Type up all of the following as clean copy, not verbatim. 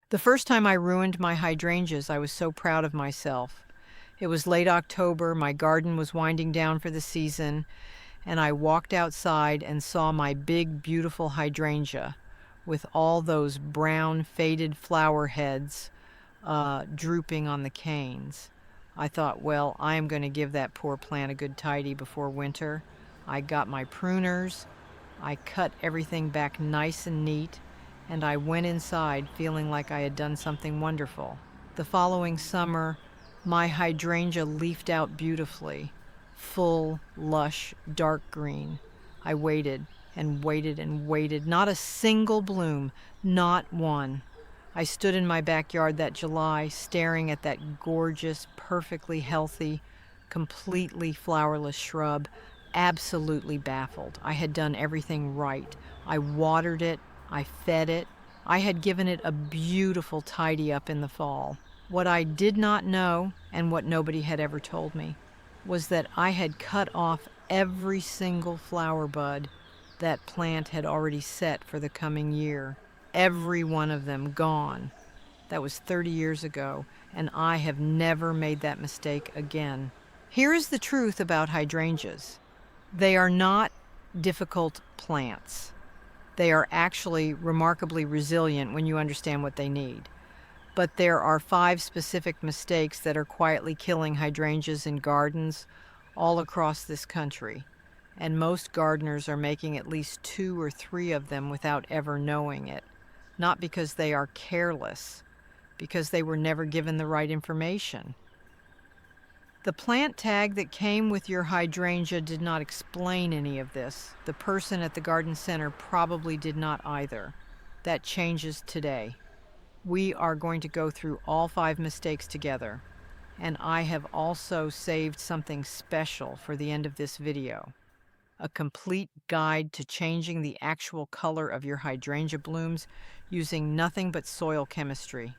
The first time I ruined my hydrangeas, I was so proud of myself. It was late October, my garden was winding down for the season, and I walked outside and saw my big, beautiful hydrangea with all those brown, faded flower heads drooping on the canes. I thought, well, I am going to give that poor plant a good tidy before winter. I got my pruners, I cut everything back nice and neat, and I went inside feeling like I had done something wonderful. The following summer, my hydrangea leafed out beautifully, full, lush, dark green. I waited and waited and waited. Not a single bloom, not one. I stood in my backyard that July, staring at that gorgeous, perfectly healthy, completely flowerless shrub, absolutely baffled. I had done everything right. I watered it, I fed it, I had given it a beautiful tidy up in the fall. What I did not know, and what nobody had ever told me, was that I had cut off every single flower bud that plant had already set for the coming year. Every one of them gone. That was 30 years ago, and I have never made that mistake again. Here is the truth about hydrangeas. They are not difficult plants. They are actually remarkably resilient when you understand what they need. But there are 5 specific mistakes that are quietly killing hydrangeas in gardens all across this country. And most gardeners are making at least 2 or 3 of them without ever knowing it. Not because they are careless, because they were never given the right information. The plant tag that came with your hydrangea did not explain any of this. The person at the garden center probably did not either. That changes today. We are going to go through all 5 mistakes together, and I have also saved something special for the end of this video. A complete guide to changing the actual color of your hydrangea blooms using nothing but soil chemistry.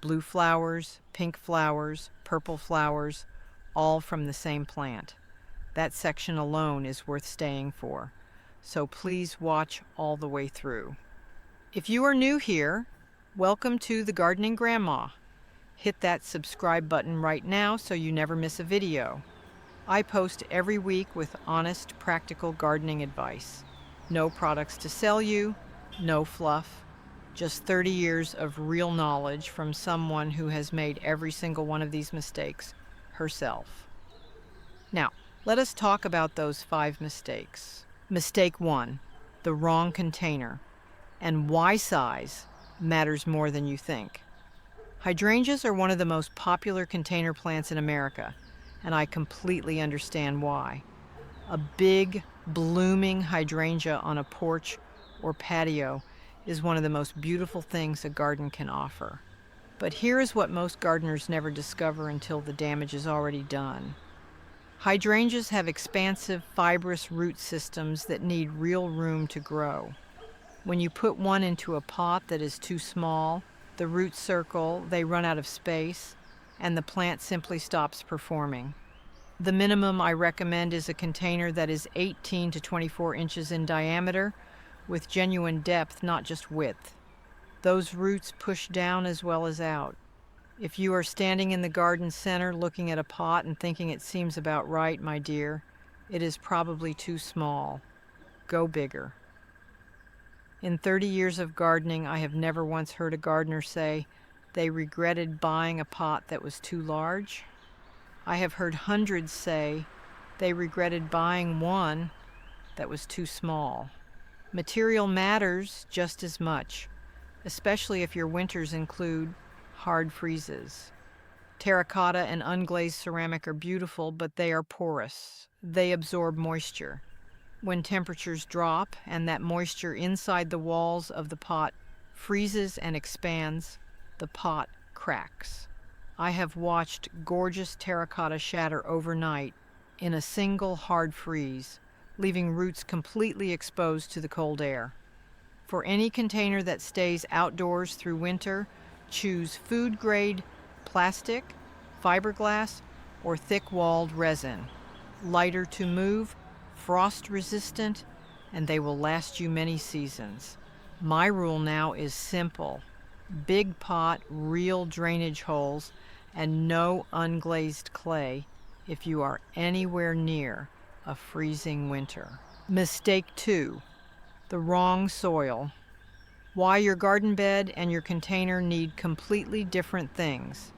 Blue flowers, pink flowers, purple flowers, all from the same plant. That section alone is worth staying for, so please watch all the way through. If you are new here, welcome to The Gardening Grandma. Hit that subscribe button right now so you never miss a video. I post every week with honest, practical gardening advice. No products to sell you, no fluff, just 30 years of real knowledge from someone who has made every single one of these mistakes herself. Now, let us talk about those 5 mistakes. Mistake 1, the wrong container, and why size matters more than you think. Hydrangeas are one of the most popular container plants in America, and I completely understand why. A big, blooming hydrangea on a porch or patio is one of the most beautiful things a garden can offer. But here is what most gardeners never discover until the damage is already done. Hydrangeas have expansive, fibrous root systems that need real room to grow. When you put one into a pot that is too small, the roots circle, they run out of space, and the plant simply stops performing. The minimum I recommend is a container that is 18 to 24 inches in diameter with genuine depth, not just width. Those roots push down as well as out. If you are standing in the garden center looking at a pot and thinking it seems about right, my dear, it is probably too small. Go bigger. In 30 years of gardening, I have never once heard a gardener say they regretted buying a pot that was too large. I have heard hundreds say they regretted buying one that was too small. Material matters just as much, especially if your winters include hard freezes. Terracotta and unglazed ceramic are beautiful, but they are porous. They absorb moisture. When temperatures drop and that moisture inside the walls of the pot freezes and expands, the pot cracks. I have watched gorgeous terracotta shatter overnight in a single hard freeze, leaving roots completely exposed to the cold air. For any container that stays outdoors through winter, choose food-grade plastic, fiberglass, or thick-walled resin. Lighter to move, frost-resistant, and they will last you many seasons. My rule now is simple. Big pot, real drainage holes, and no unglazed clay if you are anywhere near a freezing winter. Mistake 2, the wrong soil. Why your garden bed and your container need completely different things.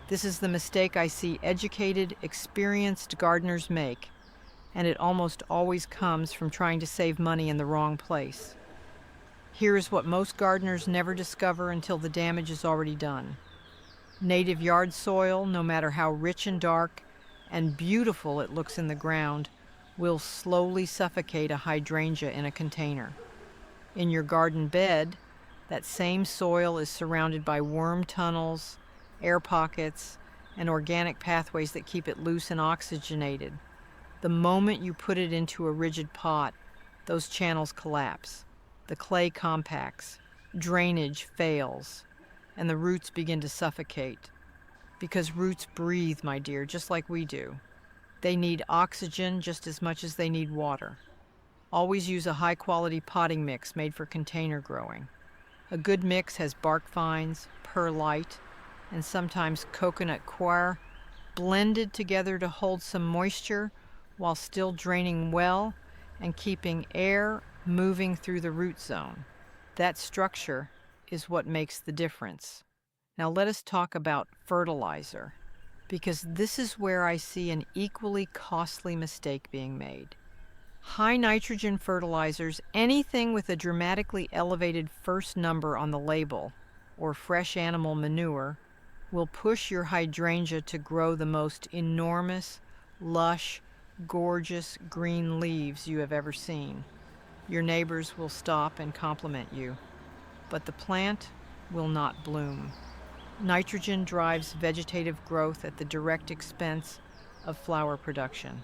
This is the mistake I see educated, experienced gardeners make, and it almost always comes from trying to save money in the wrong place. Here is what most gardeners never discover until the damage is already done. Native yard soil, no matter how rich and dark and beautiful it looks in the ground, will slowly suffocate a hydrangea in a container. In your garden bed, that same soil is surrounded by worm tunnels, air pockets, and organic pathways that keep it loose and oxygenated. The moment you put it into a rigid pot, those channels collapse. The clay compacts, drainage fails, and the roots begin to suffocate. Because roots breathe, my dear, just like we do. They need oxygen just as much as they need water. Always use a high-quality potting mix made for container growing. A good mix has bark fines, perlite, and sometimes coconut coir blended together to hold some moisture while still draining well and keeping air moving through the root zone. That structure is what makes the difference. Now let us talk about fertilizer, because this is where I see an equally costly mistake being made. High nitrogen fertilizers, anything with a dramatically elevated first number on the label, or fresh animal manure, will push your hydrangea to grow the most enormous, lush, gorgeous green leaves you have ever seen. Your neighbors will stop and compliment you, but the plant will not bloom. Nitrogen drives vegetative growth at the direct expense of flower production.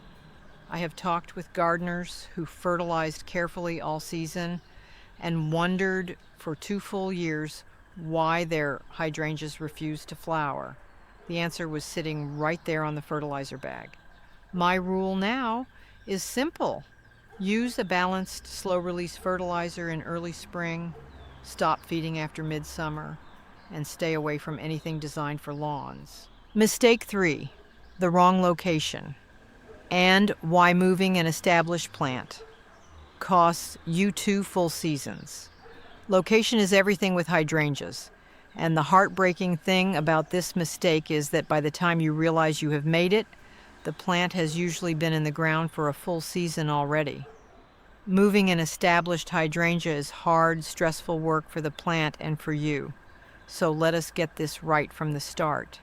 I have talked with gardeners who fertilized carefully all season and wondered for 2 full years why their hydrangeas refused to flower. The answer was sitting right there on the fertilizer bag. My rule now is simple. Use a balanced, slow-release fertilizer in early spring, stop feeding after midsummer, and stay away from anything designed for lawns. Mistake 3, the wrong location. And why moving an established plant costs you 2 full seasons. Location is everything with hydrangeas, and the heartbreaking thing about this mistake is that by the time you realize you have made it, the plant has usually been in the ground for a full season already. Moving an established hydrangea is hard, stressful work for the plant and for you, so let us get this right from the start.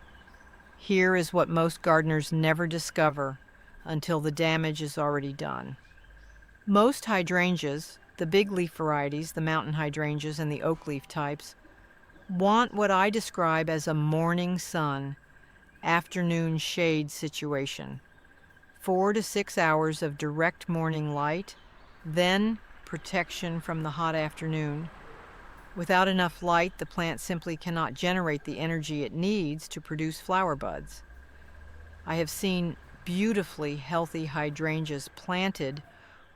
Here is what most gardeners never discover until the damage is already done. Most hydrangeas, the big leaf varieties, the mountain hydrangeas and the oak leaf types, want what I describe as a morning sun, afternoon shade situation. 4 to 6 hours of direct morning light, then protection from the hot afternoon. Without enough light, the plant simply cannot generate the energy it needs to produce flower buds. I have seen beautifully healthy hydrangeas planted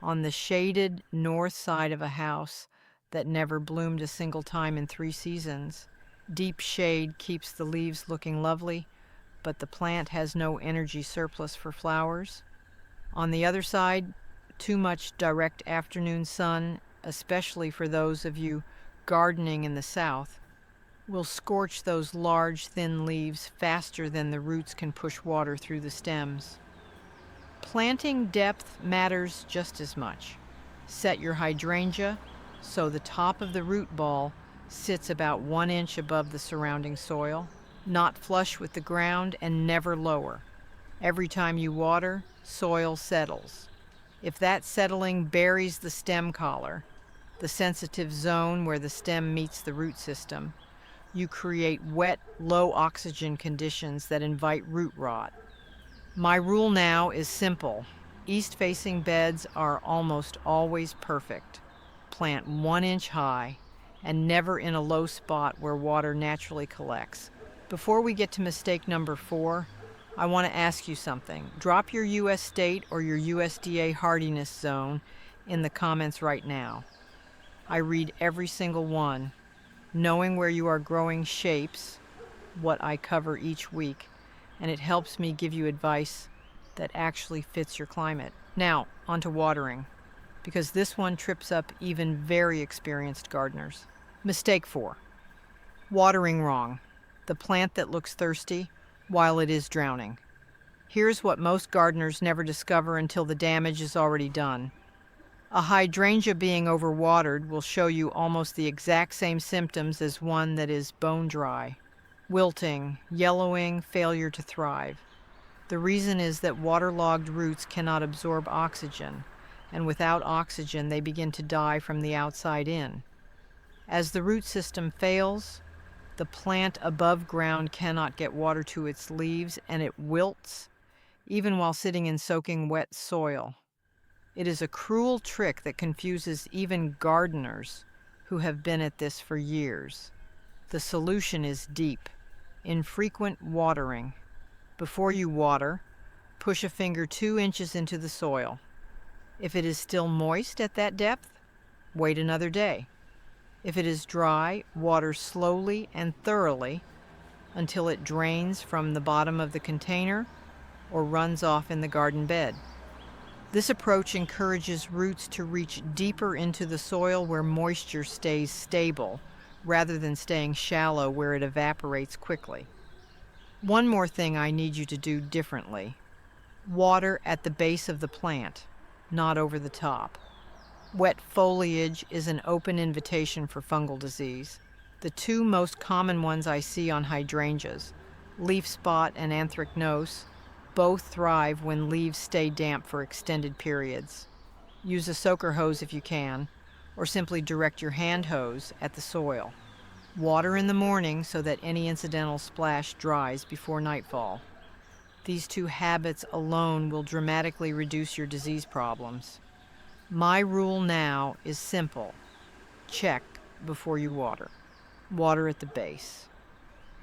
on the shaded north side of a house that never bloomed a single time in 3 seasons. Deep shade keeps the leaves looking lovely, but the plant has no energy surplus for flowers. On the other side, too much direct afternoon sun, especially for those of you gardening in the south, will scorch those large, thin leaves faster than the roots can push water through the stems. Planting depth matters just as much. Set your hydrangea so the top of the root ball sits about 1 inch above the surrounding soil, not flush with the ground and never lower. Every time you water, soil settles. If that settling buries the stem collar, the sensitive zone where the stem meets the root system, you create wet, low oxygen conditions that invite root rot. My rule now is simple. East-facing beds are almost always perfect. Plant 1 inch high and never in a low spot where water naturally collects. Before we get to mistake number 4, I want to ask you something. Drop your U.S. state or your USDA hardiness zone in the comments right now. I read every single one. Knowing where you are growing shapes what I cover each week, and it helps me give you advice that actually fits your climate. Now, on to watering, because this one trips up even very experienced gardeners. Mistake 4. Watering wrong. The plant that looks thirsty while it is drowning. Here's what most gardeners never discover until the damage is already done. A hydrangea being overwatered will show you almost the exact same symptoms as one that is bone dry. Wilting, yellowing, failure to thrive. The reason is that waterlogged roots cannot absorb oxygen, and without oxygen they begin to die from the outside in. As the root system fails, the plant above ground cannot get water to its leaves, and it wilts, even while sitting in soaking wet soil. It is a cruel trick that confuses even gardeners who have been at this for years. The solution is deep, infrequent watering. Before you water, push a finger 2 inches into the soil. If it is still moist at that depth, wait another day. If it is dry, water slowly and thoroughly until it drains from the bottom of the container or runs off in the garden bed. This approach encourages roots to reach deeper into the soil where moisture stays stable, rather than staying shallow where it evaporates quickly. One more thing I need you to do differently. Water at the base of the plant, not over the top. Wet foliage is an open invitation for fungal disease. The 2 most common ones I see on hydrangeas, leaf spot and anthracnose, both thrive when leaves stay damp for extended periods. Use a soaker hose if you can, or simply direct your hand hose at the soil. Water in the morning so that any incidental splash dries before nightfall. These 2 habits alone will dramatically reduce your disease problems. My rule now is simple. Check before you water. Water at the base.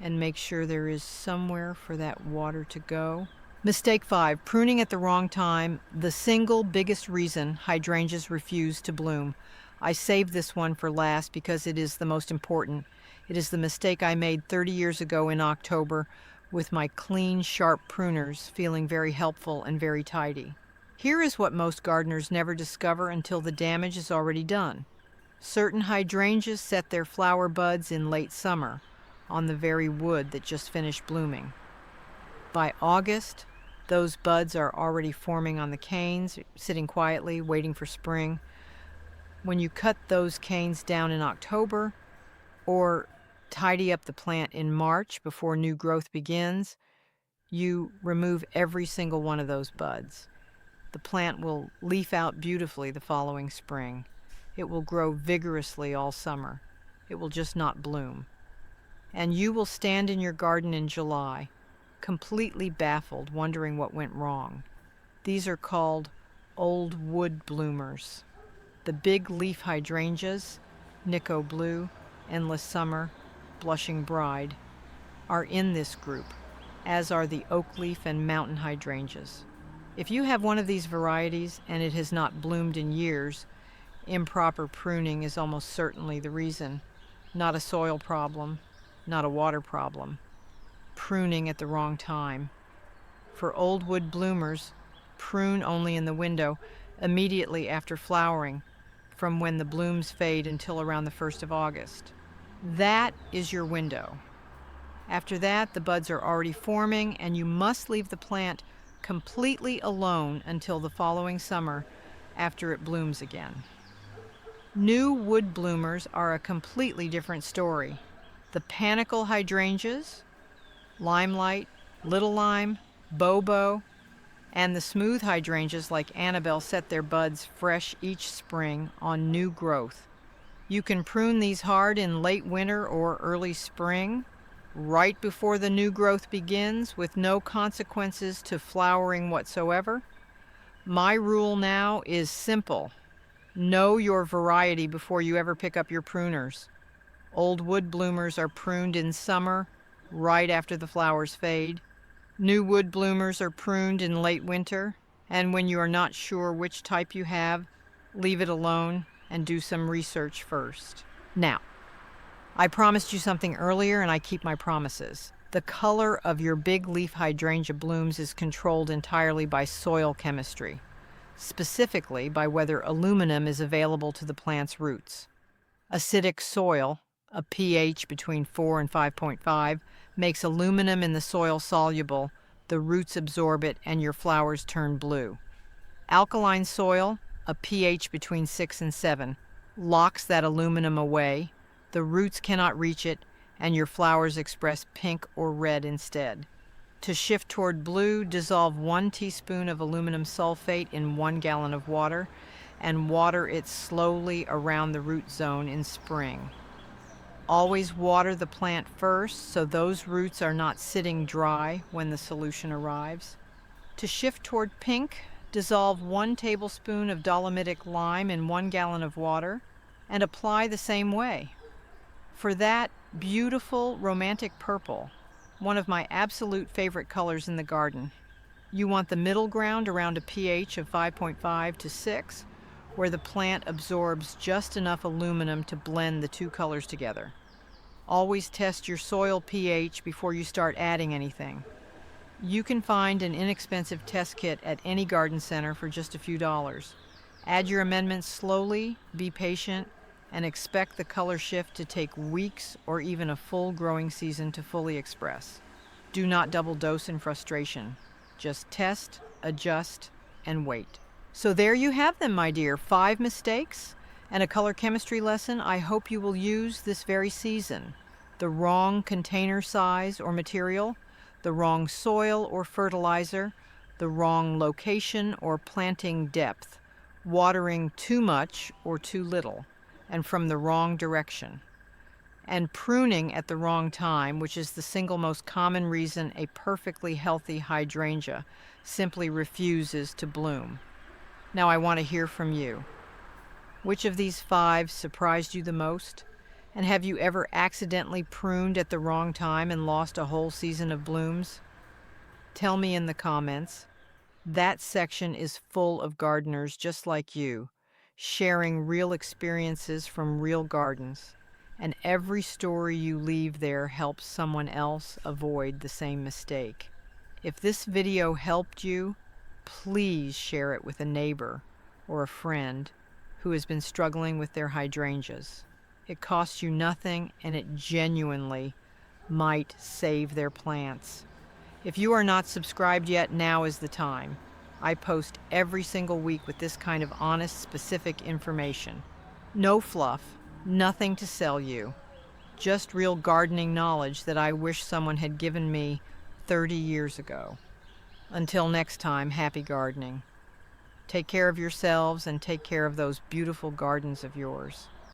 And make sure there is somewhere for that water to go. Mistake 5, pruning at the wrong time, the single biggest reason hydrangeas refuse to bloom. I saved this one for last because it is the most important. It is the mistake I made 30 years ago in October with my clean, sharp pruners feeling very helpful and very tidy. Here is what most gardeners never discover until the damage is already done. Certain hydrangeas set their flower buds in late summer on the very wood that just finished blooming. By August, those buds are already forming on the canes, sitting quietly, waiting for spring. When you cut those canes down in October, or tidy up the plant in March before new growth begins, you remove every single one of those buds. The plant will leaf out beautifully the following spring. It will grow vigorously all summer. It will just not bloom. And you will stand in your garden in July, completely baffled, wondering what went wrong. These are called old wood bloomers. The big leaf hydrangeas, Nico Blue, Endless Summer, Blushing Bride, are in this group, as are the oak leaf and mountain hydrangeas. If you have one of these varieties and it has not bloomed in years, improper pruning is almost certainly the reason. Not a soil problem, not a water problem. Pruning at the wrong time. For old wood bloomers, prune only in the window, immediately after flowering, from when the blooms fade until around the 1st of August. That is your window. After that, the buds are already forming, and you must leave the plant completely alone until the following summer after it blooms again. New wood bloomers are a completely different story. The panicle hydrangeas, limelight, little lime, bobo, and the smooth hydrangeas like Annabelle set their buds fresh each spring on new growth. You can prune these hard in late winter or early spring, right before the new growth begins, with no consequences to flowering whatsoever. My rule now is simple. Know your variety before you ever pick up your pruners. Old wood bloomers are pruned in summer, right after the flowers fade. New wood bloomers are pruned in late winter, and when you are not sure which type you have, leave it alone and do some research first. Now, I promised you something earlier and I keep my promises. The color of your big leaf hydrangea blooms is controlled entirely by soil chemistry, specifically by whether aluminum is available to the plant's roots. Acidic soil, a pH between 4 and 5.5, makes aluminum in the soil soluble, the roots absorb it, and your flowers turn blue. Alkaline soil, a pH between 6 and 7, locks that aluminum away, the roots cannot reach it, and your flowers express pink or red instead. To shift toward blue, dissolve 1 teaspoon of aluminum sulfate in 1 gallon of water and water it slowly around the root zone in spring. Always water the plant first so those roots are not sitting dry when the solution arrives. To shift toward pink, dissolve 1 tablespoon of dolomitic lime in 1 gallon of water and apply the same way. For that beautiful romantic purple, one of my absolute favorite colors in the garden, you want the middle ground around a pH of 5.5 to 6, where the plant absorbs just enough aluminum to blend the two colors together. Always test your soil pH before you start adding anything. You can find an inexpensive test kit at any garden center for just a few dollars. Add your amendments slowly, be patient, and expect the color shift to take weeks or even a full growing season to fully express. Do not double dose in frustration. Just test, adjust, and wait. So there you have them, my dear. 5 mistakes and a color chemistry lesson I hope you will use this very season. The wrong container size or material, the wrong soil or fertilizer, the wrong location or planting depth, watering too much or too little, and from the wrong direction, and pruning at the wrong time, which is the single most common reason a perfectly healthy hydrangea simply refuses to bloom. Now I want to hear from you. Which of these 5 surprised you the most? And have you ever accidentally pruned at the wrong time and lost a whole season of blooms? Tell me in the comments. That section is full of gardeners just like you, sharing real experiences from real gardens. And every story you leave there helps someone else avoid the same mistake. If this video helped you, please share it with a neighbor or a friend who has been struggling with their hydrangeas. It costs you nothing and it genuinely might save their plants. If you are not subscribed yet, now is the time. I post every single week with this kind of honest, specific information. No fluff, nothing to sell you. Just real gardening knowledge that I wish someone had given me 30 years ago. Until next time, happy gardening. Take care of yourselves and take care of those beautiful gardens of yours.